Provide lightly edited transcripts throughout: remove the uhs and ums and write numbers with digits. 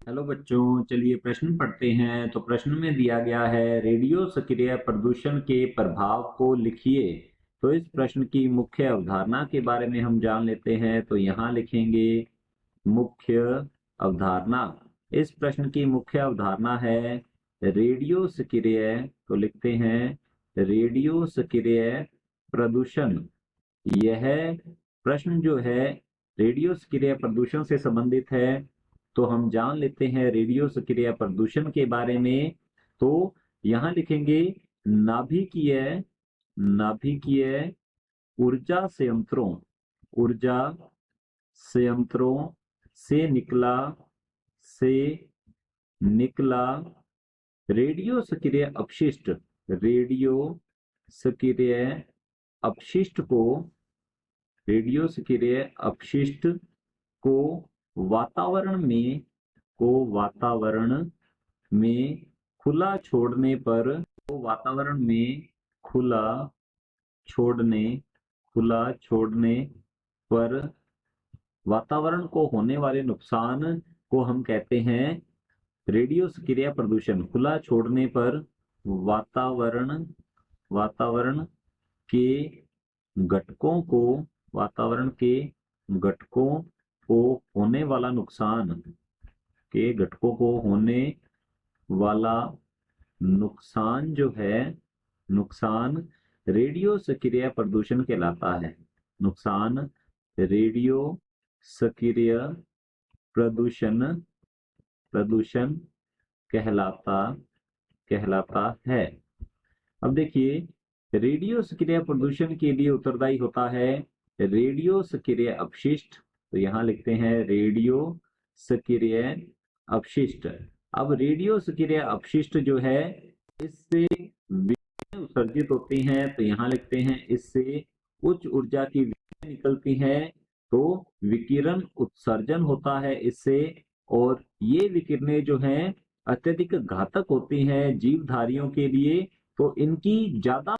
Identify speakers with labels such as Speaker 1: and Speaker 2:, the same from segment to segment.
Speaker 1: Hello बच्चों, चलिए प्रश्न पढ़ते हैं। तो प्रश्न में दिया गया है रेडियो सक्रिय प्रदूषण के प्रभाव को लिखिए। तो इस प्रश्न की मुख्य अवधारणा के बारे में हम जान लेते हैं। तो यहाँ लिखेंगे मुख्य अवधारणा। इस प्रश्न की मुख्य अवधारणा है रेडियो सक्रिय। तो लिखते हैं रेडियो सक्रिय प्रदूषण। यह प्रश्न जो है रेडियो सक्रिय प्रदूषण से संबंधित है। तो हम जान लेते हैं रेडियो सक्रिय प्रदूषण के बारे में। तो यहाँ लिखेंगे नाभिकीय नाभिकीय ऊर्जा संयंत्रों ऊर्जा संयंत्रों से से निकला रेडियो सक्रिय अपशिष्ट को रेडियो सक्रिय अपशिष्ट को वातावरण में खुला छोड़ने पर खुला छोड़ने पर वातावरण को होने वाले नुकसान को हम कहते हैं रेडियो सक्रिय प्रदूषण। खुला छोड़ने पर वातावरण के घटकों को वातावरण के घटकों को होने वाला नुकसान जो है रेडियो सक्रिय प्रदूषण कहलाता है। नुकसान रेडियो सक्रिय प्रदूषण कहलाता है। अब देखिए, रेडियो सक्रिय प्रदूषण के लिए उत्तरदायी होता है रेडियो सक्रिय अपशिष्ट। तो यहाँ लिखते हैं रेडियो सक्रिय अपशिष्ट। अब रेडियो सक्रिय अपशिष्ट जो है इससे विकिरण उत्सर्जित होती हैं। तो यहाँ लिखते हैं इससे उच्च ऊर्जा की विकिरण निकलती है। तो विकिरण उत्सर्जन होता है इससे, और ये विकिरणें जो हैं अत्यधिक घातक होती हैं जीवधारियों के लिए। तो इनकी ज्यादा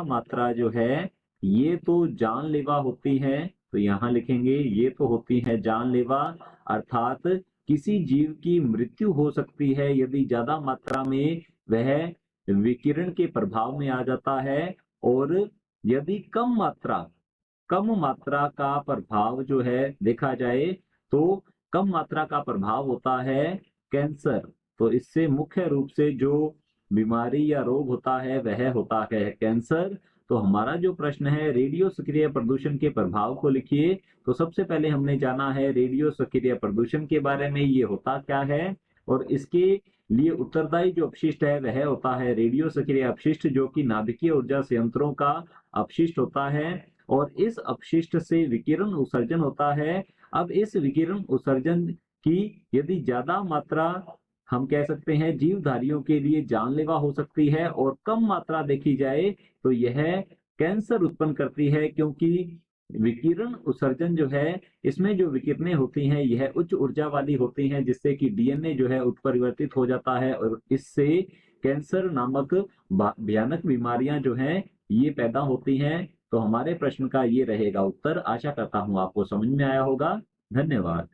Speaker 1: मात्रा जो है ये तो जानलेवा होती है। तो यहाँ लिखेंगे ये तो होती है जानलेवा, अर्थात किसी जीव की मृत्यु हो सकती है यदि ज्यादा मात्रा में वह विकिरण के प्रभाव में आ जाता है। और यदि कम मात्रा का प्रभाव जो है देखा जाए तो कम मात्रा का प्रभाव होता है कैंसर। तो इससे मुख्य रूप से जो बीमारी या रोग होता है वह होता है कैंसर। तो हमारा जो प्रश्न है रेडियो सक्रिय प्रदूषण के प्रभाव को लिखिए। तो सबसे पहले हमने जाना है रेडियो सक्रिय प्रदूषण के बारे में, ये होता क्या है, और इसके लिए उत्तरदायी जो अपशिष्ट है वह होता है रेडियो सक्रिय अपशिष्ट, जो कि नाभिकीय ऊर्जा संयंत्रों का अपशिष्ट होता है। और इस अपशिष्ट से विकिरण उत्सर्जन होता है। अब इस विकिरण उत्सर्जन की यदि ज्यादा मात्रा हम कह सकते हैं जीवधारियों के लिए जानलेवा हो सकती है, और कम मात्रा देखी जाए तो यह कैंसर उत्पन्न करती है, क्योंकि विकिरण उत्सर्जन जो है इसमें जो विकिरणें होती हैं यह उच्च ऊर्जा वाली होती हैं, जिससे कि डीएनए जो है उत्परिवर्तित हो जाता है, और इससे कैंसर नामक भयानक बीमारियां जो हैं ये पैदा होती हैं। तो हमारे प्रश्न का ये रहेगा उत्तर। आशा करता हूं आपको समझ में आया होगा। धन्यवाद।